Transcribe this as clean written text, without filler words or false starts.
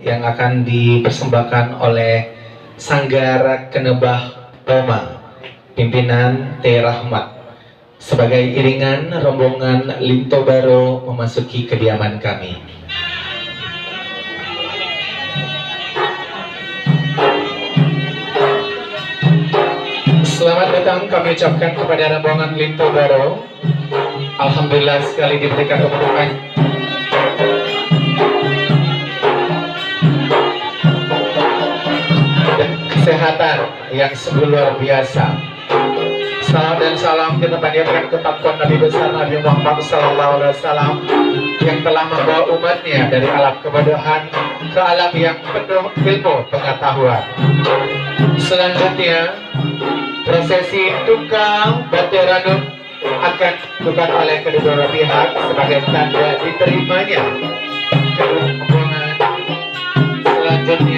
yang akan dipersembahkan oleh Sanggar Kenebah Roma, pimpinan T. Rahmat, sebagai iringan rombongan Linto Baro memasuki kediaman kami. Selamat datang kami ucapkan kepada rombongan Linto Baro. Alhamdulillah sekali diberikan keberkahan dan kesehatan yang sungguh luar biasa. Salam dan salam kita panjatkan kepada Nabi besar Nabi Muhammad SAW yang telah membawa umatnya dari alam kebodohan ke alam yang penuh ilmu pengetahuan. Selanjutnya prosesi tukang Bateranum akan dilakukan oleh kedua pihak sebagai tanda diterimanya kedua rombongan. Selanjutnya